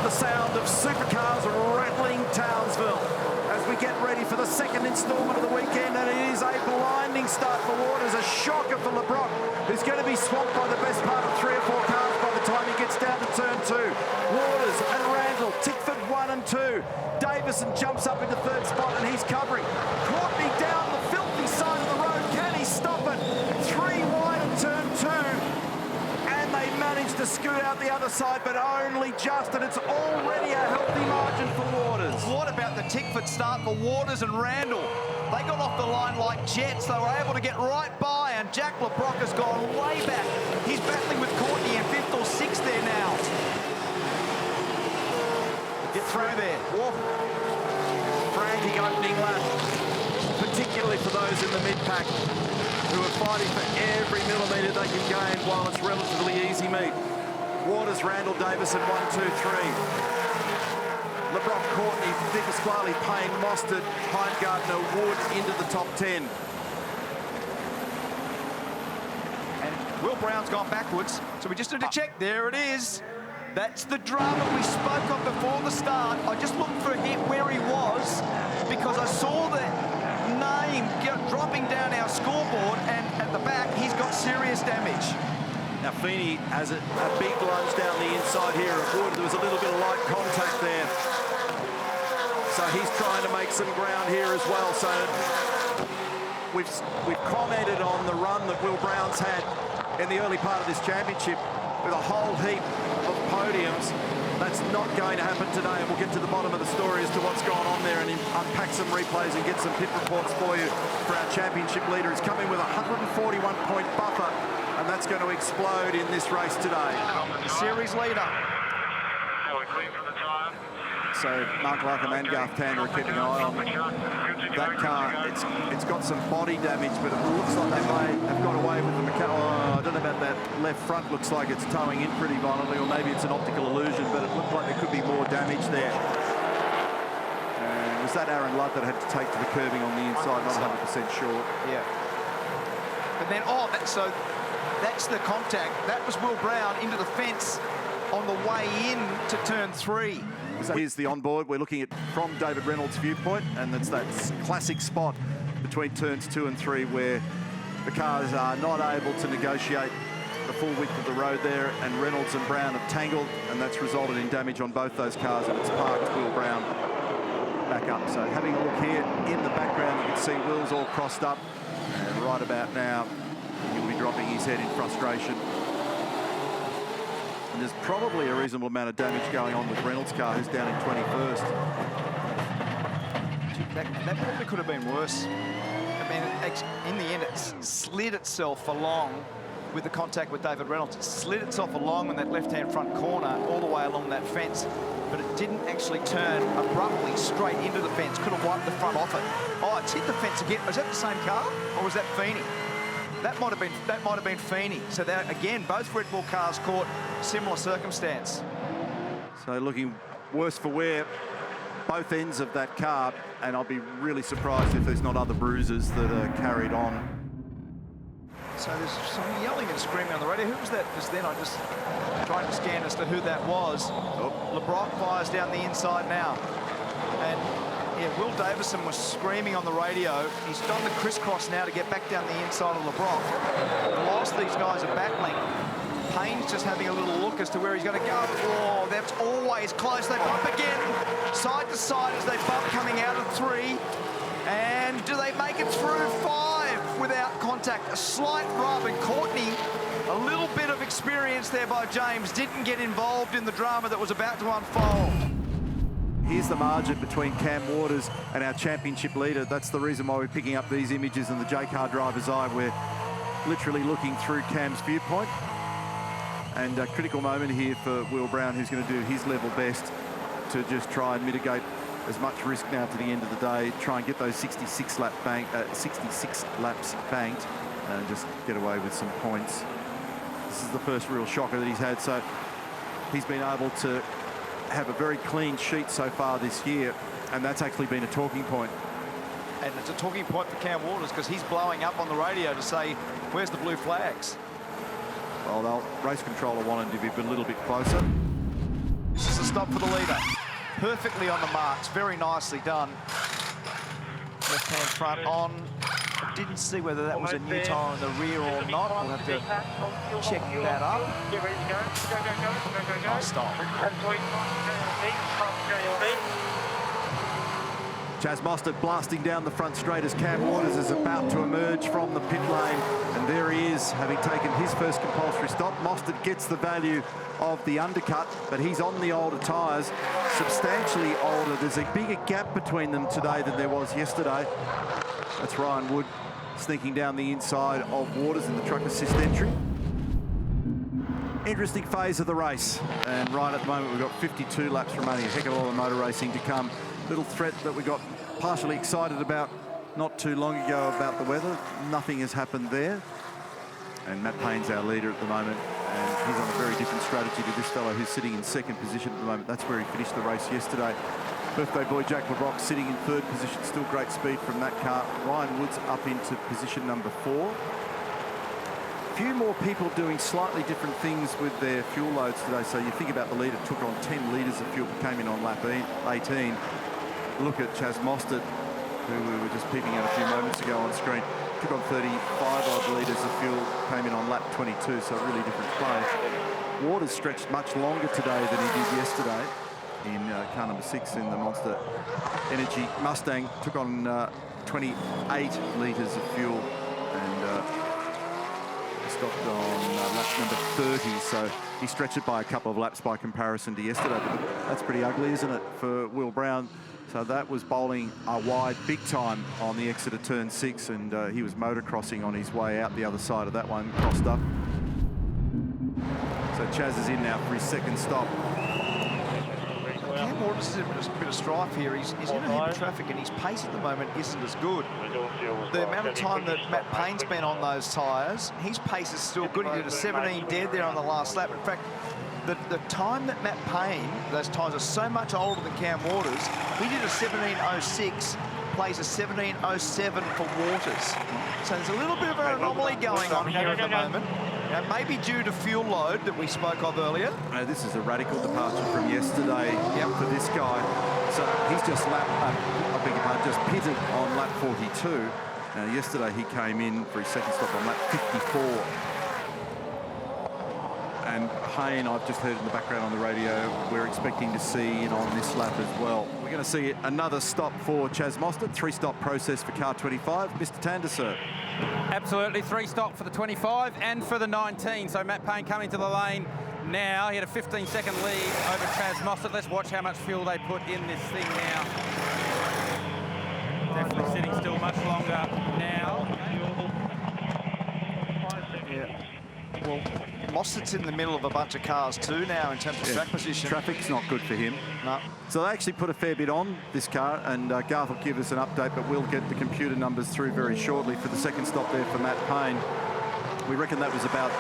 the sound of supercars rattling Townsville as we get ready for the second instalment of the weekend, and it is a blinding start for Waters, a shocker for LeBrock, who's going to be swamped by the best part of 3 or 4 cars by the time he gets down to turn 2. Waters and Randall, Tickford 1 and 2. Davison jumps up into 3rd spot and he's covering. Courtney down the filthy side of the road. Can he stop it? 3 wide at turn 2. And they manage to scoot out the other side, but only just, and it's already a healthy margin for Waters. What about the Tickford start for Waters and Randall? They got off the line like jets. They were able to get right by, and Jack LeBrock has gone way back. He's battling with Courtney in 5th or 6th there now. Get through there. Whoa. Frantic opening lap, particularly for those in the mid-pack who are fighting for every millimetre they can gain while it's relatively easy meet. Waters, Randall, Davison, 1, 2, 3. LeBrock, Courtney, Di Pasquale, Payne, Mostert, Heimgartner, Wood into the top 10. And Will Brown's gone backwards, so we just need to check. There it is. That's the drama we spoke of before the start. I just looked for him where he was because I saw the name dropping down our scoreboard, and at the back, he's got serious damage. Now, Feeney has a big lunge down the inside here at Wood. There was a little bit of light contact there. So he's trying to make some ground here as well. So we've commented on the run that Will Brown's had in the early part of this championship with a whole heap of podiums. That's not going to happen today, and we'll get to the bottom of the story as to what's going on there and unpack some replays and get some pit reports for you for our championship leader. He's coming with a 141-point buffer, and that's going to explode in this race today. Series leader. So Mark Larkham and Garth Tander are keeping an eye on that car. It's got some body damage, but it looks like they may have got away with the mechanical. I don't know about that left front. Looks like it's towing in pretty violently, or maybe it's an optical illusion, but it looked like there could be more damage there. Was that Aaron Ludd that had to take to the curbing on the inside? Not 100% sure. Yeah. But then, so that's the contact. That was Will Brown into the fence on the way in to turn 3. So here's the onboard. We're looking at from David Reynolds' viewpoint, and that's that classic spot between turns 2 and 3 where the cars are not able to negotiate the full width of the road there, and Reynolds and Brown have tangled, and that's resulted in damage on both those cars, and it's parked Will Brown back up. So having a look here in the background, you can see Will's all crossed up, and right about now he'll be dropping his head in frustration. And there's probably a reasonable amount of damage going on with Reynolds' car, who's down in 21st. That probably could have been worse. I mean, in the end, it slid itself along with the contact with David Reynolds. It slid itself along in that left-hand front corner all the way along that fence, but it didn't actually turn abruptly straight into the fence. Could have wiped the front off it. Oh, it's hit the fence again. Was that the same car, or was that Feeney? That might have been Feeney. So that, again, both Red Bull cars caught similar circumstance. So looking worse for wear, both ends of that car, and I'll be really surprised if there's not other bruises that are carried on. So there's some yelling and screaming on the radio. Who was that just then? I just tried to scan as to who that was. Oh. LeBrock fires down the inside now. And yeah, Will Davison was screaming on the radio. He's done the crisscross now to get back down the inside of LeBrock. And whilst these guys are battling, Payne's just having a little look as to where he's going to go. Oh, that's always close. They bump again, side to side as they bump coming out of 3. And do they make it through 5 without contact? A slight rub, and Courtney, a little bit of experience there by James, didn't get involved in the drama that was about to unfold. Here's the margin between Cam Waters and our championship leader. That's the reason why we're picking up these images in the J-car driver's eye. We're literally looking through Cam's viewpoint. And a critical moment here for Will Brown, who's going to do his level best to just try and mitigate as much risk now to the end of the day, try and get those 66 laps banked and just get away with some points. This is the first real shocker that he's had, so he's been able to have a very clean sheet so far this year, and that's actually been a talking point. And it's a talking point for Cam Waters because he's blowing up on the radio to say, where's the blue flags? Well, the race controller wanted to be a little bit closer. This is the stop for the leader. Perfectly on the marks, very nicely done. Left-hand front on. I didn't see whether that was a new tyre in the rear or not. We'll have to check that up. Nice stop. Chaz Mostert blasting down the front straight as Cam Waters is about to emerge from the pit lane. And there he is, having taken his first compulsory stop. Mostert gets the value of the undercut, but he's on the older tyres, substantially older. There's a bigger gap between them today than there was yesterday. That's Ryan Wood sneaking down the inside of Waters in the truck assist entry. Interesting phase of the race. And right at the moment, we've got 52 laps remaining. A heck of a lot of motor racing to come. Little threat that we got partially excited about not too long ago about the weather. Nothing has happened there. And Matt Payne's our leader at the moment. And he's on a very different strategy to this fellow who's sitting in second position at the moment. That's where he finished the race yesterday. Birthday boy Jack LeBrock sitting in third position. Still great speed from that car. Ryan Wood's up into position number 4. A few more people doing slightly different things with their fuel loads today. So you think about the leader took on 10 litres of fuel, came in on lap 18. Look at Chaz Mostert, who we were just peeping at a few moments ago on screen. Took on 35 odd litres of fuel, came in on lap 22, so a really different play. Waters stretched much longer today than he did yesterday in car number 6 in the Monster Energy Mustang. Took on 28 litres of fuel and stopped on lap number 30, so he stretched it by a couple of laps by comparison to yesterday. But that's pretty ugly, isn't it, for Will Brown? So that was bowling a wide big time on the exit of turn 6, and he was motocrossing on his way out the other side of that one, crossed up. So Chaz is in now for his second stop. Cam Waters is in a bit of strife here. He's in a heap of traffic, and his pace at the moment isn't as good. The amount of time that Matt Payne's been on those tyres, his pace is still good. He did a 17 dead there on the last lap. In fact, the time that Matt Payne, those tyres are so much older than Cam Waters. He did a 17.06, plays a 17.07 for Waters. So there's a little bit of an anomaly going on here at the moment. Now, maybe due to fuel load that we spoke of earlier. This is a radical departure from yesterday for this guy. So he's just just pitted on lap 42. Yesterday he came in for his second stop on lap 54. And Payne, I've just heard in the background on the radio, we're expecting to see in on this lap as well. We're going to see another stop for Chaz Mostert, 3-stop process for car 25. Mr. Tandersir. Absolutely, 3-stop for the 25 and for the 19. So Matt Payne coming to the lane now. He had a 15-second lead over Chaz Mostert. Let's watch how much fuel they put in this thing now. Definitely sitting still much longer now. Yeah. Well, Mostert's in the middle of a bunch of cars too now in terms of track position. Traffic's not good for him. No. So they actually put a fair bit on this car, and Garth will give us an update, but we'll get the computer numbers through very shortly for the second stop there for Matt Payne. We reckon that was about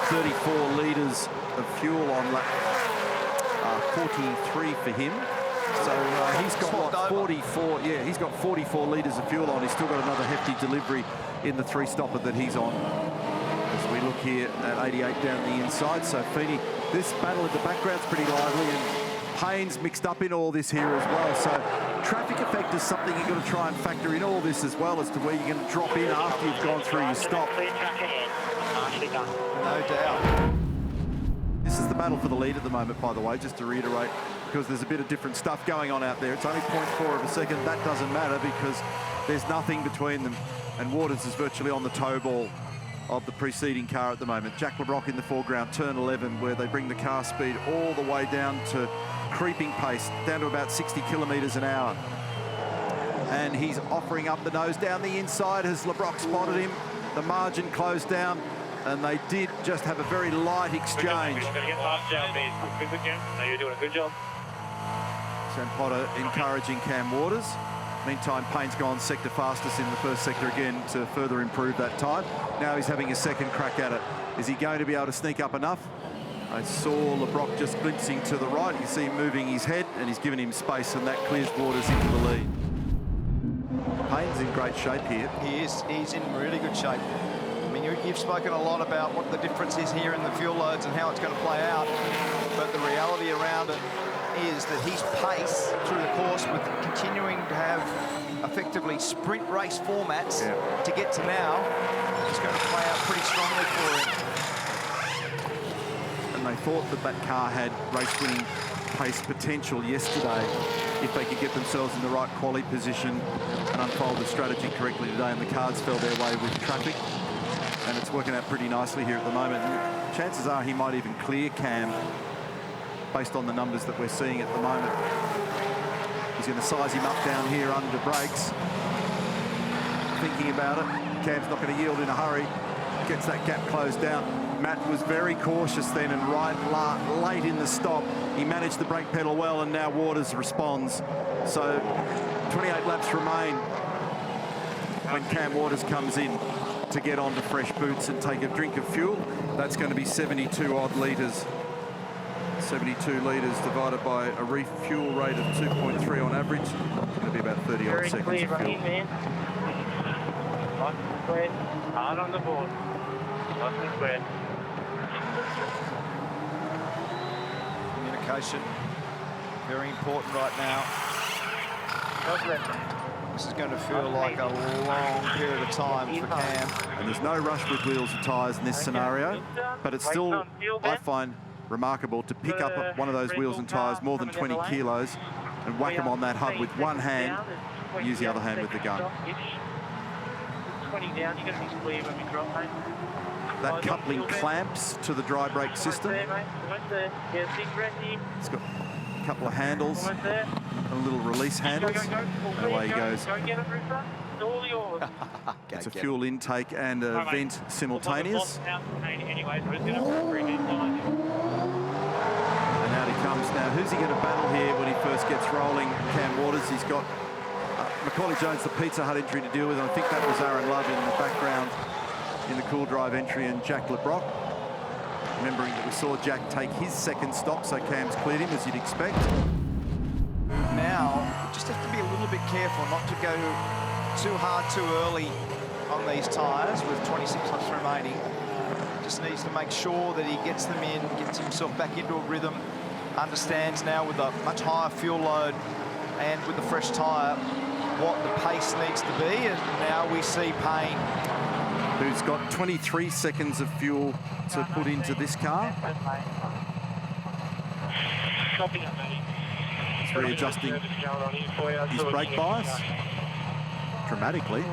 34 litres of fuel on lap 43 for him. So he's got what, 44? Yeah, he's got 44 litres of fuel on. He's still got another hefty delivery in the 3-stopper that he's on. As we look here at 88 down the inside. So Feeney, this battle in the background's pretty lively, and Payne's mixed up in all this here as well. So traffic effect is something you've got to try and factor in all this as well, as to where you're going to drop in after you've gone through your stop. No doubt. This is the battle for the lead at the moment, by the way, just to reiterate, because there's a bit of different stuff going on out there. It's only 0.4 of a second. That doesn't matter because there's nothing between them, and Waters is virtually on the toe ball of the preceding car at the moment. Jack LeBrock in the foreground, turn 11, where they bring the car speed all the way down to creeping pace, down to about 60 kilometres an hour. And he's offering up the nose down the inside. Has LeBrock spotted him? The margin closed down, and they did just have a very light exchange. You're doing a good job. Sam Potter encouraging Cam Waters. Meantime, Payne's gone sector fastest in the first sector again to further improve that time. Now he's having a second crack at it. Is he going to be able to sneak up enough? I saw LeBrock just glimpsing to the right. You can see him moving his head, and he's given him space, and that clears Waters into the lead. Payne's in great shape here. He is. He's in really good shape. I mean, you've spoken a lot about what the difference is here in the fuel loads and how it's going to play out, but the reality around it is that his pace through the course, with continuing to have effectively sprint race formats to get to now, is going to play out pretty strongly for him. And they thought that that car had race-winning pace potential yesterday if they could get themselves in the right quali position and unfold the strategy correctly today, and the cards fell their way with traffic. And it's working out pretty nicely here at the moment. And chances are he might even clear Cam based on the numbers that we're seeing at the moment. He's going to size him up down here under brakes. Thinking about it, Cam's not going to yield in a hurry. Gets that gap closed down. Matt was very cautious then, and late in the stop, he managed the brake pedal well, and now Waters responds. So 28 laps remain when Cam Waters comes in to get onto fresh boots and take a drink of fuel. That's going to be 72 odd litres. 72 litres divided by a refuel rate of 2.3 on average. It's going to be about 30 odd seconds of fuel. Nice and square, hard on the board. Nice and square. Communication, very important right now. This is going to feel like a long period of time for Cam. And there's no rush with wheels and tyres in this scenario, but it's still, I find, remarkable to pick up one of those wheels and tyres more than 20 kilos and whack them on that hub with one hand, use the other hand with the gun. 20 down, you're going to be clear when we drop, mate. That coupling clamps to the dry brake system. It's got a couple of handles, and little release handles, and away he goes. It's a fuel intake and a vent simultaneous. And out he comes now. Who's he going to battle here when he first gets rolling? Cam Waters. He's got Macaulay Jones, the Pizza Hut entry to deal with. And I think that was Aaron Love in the background in the cool drive entry, and Jack LeBrock. Remembering that we saw Jack take his second stop, so Cam's cleared him, as you'd expect. Now, you just have to be a little bit careful not to go too hard too early on these tyres with 26 laps remaining. Just needs to make sure that he gets them in, gets himself back into a rhythm, understands now with a much higher fuel load and with the fresh tyre what the pace needs to be. And now we see Payne, who's got 23 seconds of fuel to put into this car. He's readjusting his brake bias dramatically.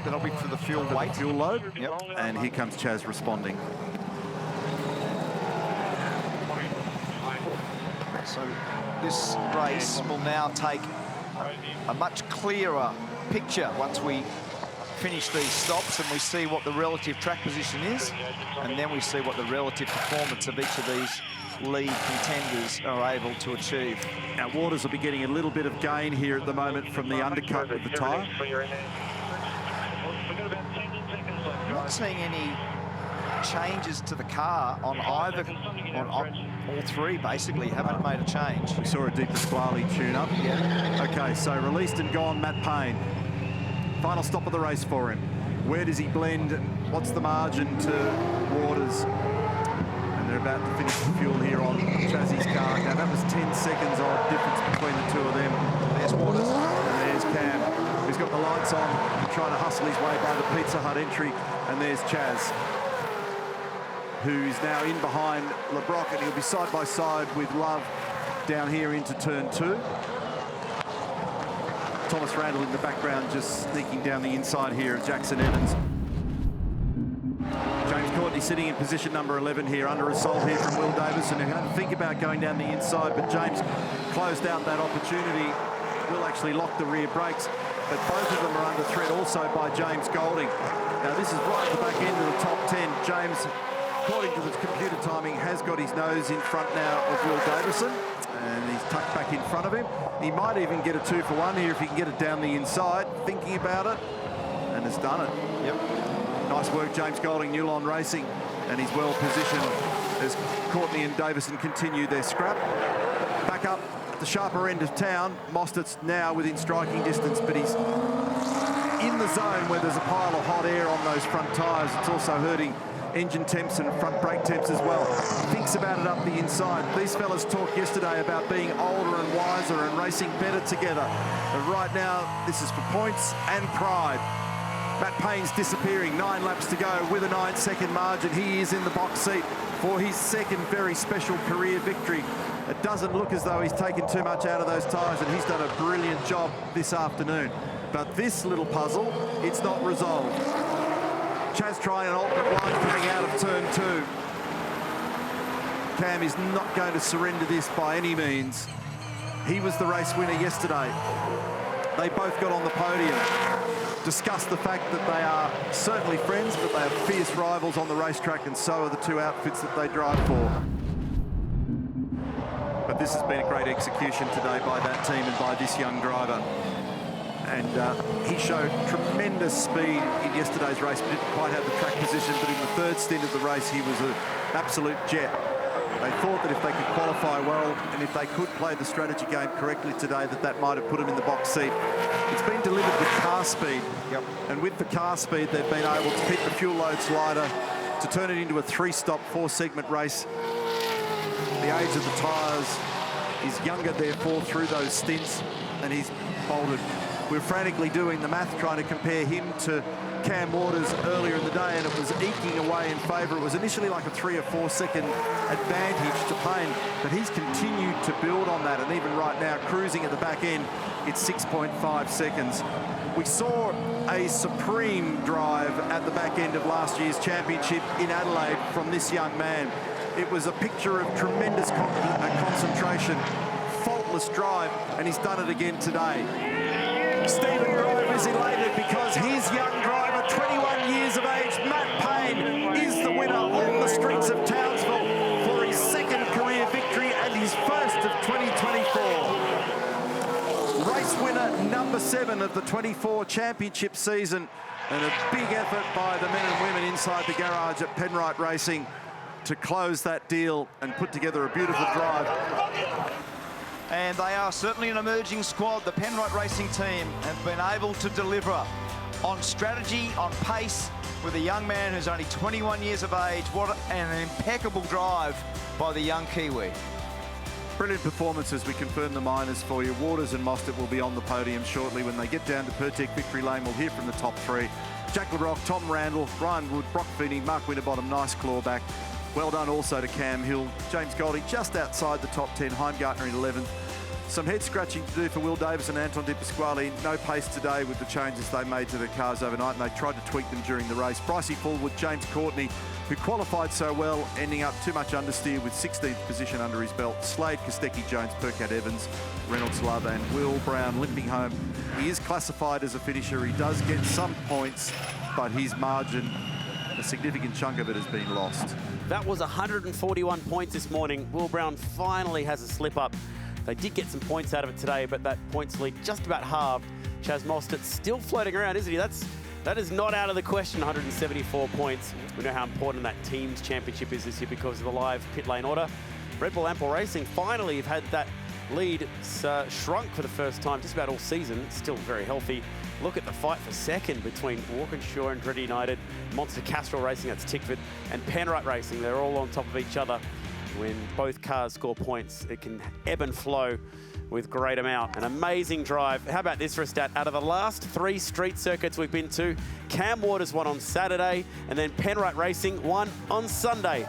That'll be for the fuel weight. Fuel load. Yep. And here comes Chaz responding. So this race will now take a much clearer picture once we finish these stops and we see what the relative track position is, and then we see what the relative performance of each of these lead contenders are able to achieve. Now Waters will be getting a little bit of gain here at the moment from the undercut of the tyre. I'm not seeing any changes to the car on either, on all three basically haven't made a change. We saw a Di Pasquale tune up. Yeah. Okay, so released and gone, Matt Payne. Final stop of the race for him. Where does he blend? What's the margin to Waters? And they're about to finish the fuel here on Chazzy's car. Now that was 10 seconds odd difference between the two of them. There's Waters. And there's Cam, who's got the lights on, trying to hustle his way by the Pizza Hut entry. And there's Chaz, who's now in behind LeBrock, and he'll be side by side with Love down here into turn 2. Thomas Randall in the background just sneaking down the inside here of Jackson Evans. James Courtney sitting in position number 11 here, under assault here from Will Davison, who had to think about going down the inside, but James closed out that opportunity. Will actually lock the rear brakes, but both of them are under threat also by James Golding. Now this is right at the back end of the top 10. James, according to the computer timing, has got his nose in front now of Will Davison, and he's tucked back in front of him. He might even get a 2-for-1 here if he can get it down the inside, thinking about it, and has done it. Yep. Nice work, James Golding, Newline Racing, and he's well positioned as Courtney and Davison continue their scrap. Back up at the sharper end of town, Mostert's now within striking distance, but he's in the zone where there's a pile of hot air on those front tyres. It's also hurting engine temps and front brake temps as well. Thinks about it up the inside. These fellas talked yesterday about being older and wiser and racing better together. And right now, this is for points and pride. Matt Payne's disappearing, 9 laps to go with a 9-second margin. He is in the box seat for his second very special career victory. It doesn't look as though he's taken too much out of those tyres, and he's done a brilliant job this afternoon. But this little puzzle, it's not resolved. Chaz trying an alternate line coming out of turn 2. Cam is not going to surrender this by any means. He was the race winner yesterday. They both got on the podium. Discussed the fact that they are certainly friends, but they are fierce rivals on the racetrack, and so are the two outfits that they drive for. But this has been a great execution today by that team and by this young driver. And he showed tremendous speed in yesterday's race. He didn't quite have the track position, but in the third stint of the race, he was an absolute jet. They thought that if they could qualify well and if they could play the strategy game correctly today, that might have put them in the box seat. It's been delivered with car speed. Yep. And with the car speed, they've been able to keep the fuel loads lighter, to turn it into a 3-stop, 4-segment race. The age of the tyres is younger, therefore, through those stints, and he's bolted. We're frantically doing the math, trying to compare him to Cam Waters earlier in the day, and it was eking away in favour. It was initially like a 3 or 4 second advantage to Payne, but he's continued to build on that, and even right now, cruising at the back end, it's 6.5 seconds. We saw a supreme drive at the back end of last year's championship in Adelaide from this young man. It was a picture of tremendous concentration, faultless drive, and he's done it again today. Stephen Grove is elated because his young driver, 21 years of age, Matt Payne, is the winner on the streets of Townsville for his second career victory and his first of 2024. Race winner number 7 of the 24 championship season, and a big effort by the men and women inside the garage at Penrite Racing to close that deal and put together a beautiful drive. And they are certainly an emerging squad. The Penrite Racing team have been able to deliver on strategy, on pace, with a young man who's only 21 years of age. What an impeccable drive by the young Kiwi. Brilliant performances. We confirm the minors for you. Waters and Mostert will be on the podium shortly. When they get down to Pertec Victory Lane, we'll hear from the top 3. Jack LeBrock, Tom Randall, Ryan Wood, Brock Feeney, Mark Winterbottom, nice clawback. Well done also to Cam Hill. James Goldie just outside the top 10. Heimgartner in 11th. Some head scratching to do for Will Davis and Anton De Pasquale. No pace today with the changes they made to the cars overnight, and they tried to tweak them during the race. Brycey Fullwood, James Courtney, who qualified so well, ending up too much understeer with 16th position under his belt. Slade, Kostecki, Jones, Percat Evans, Reynolds Love and Will Brown limping home. He is classified as a finisher. He does get some points, but his margin, a significant chunk of it has been lost. That was 141 points this morning. Will Brown finally has a slip up. They did get some points out of it today, but that points lead just about halved. Chaz Mostert still floating around, isn't he? That is not out of the question, 174 points. We know how important that team's championship is this year because of the live pit lane order. Red Bull Ample Racing finally have had that lead shrunk for the first time just about all season. It's still very healthy. Look at the fight for second between Walkinshaw and Andretti United, Monster Castrol Racing, that's Tickford, and Penrite Racing. They're all on top of each other. When both cars score points, it can ebb and flow with great amount. An amazing drive. How about this for a stat? Out of the last 3 street circuits we've been to, Cam Waters won on Saturday, and then Penrite Racing won on Sunday.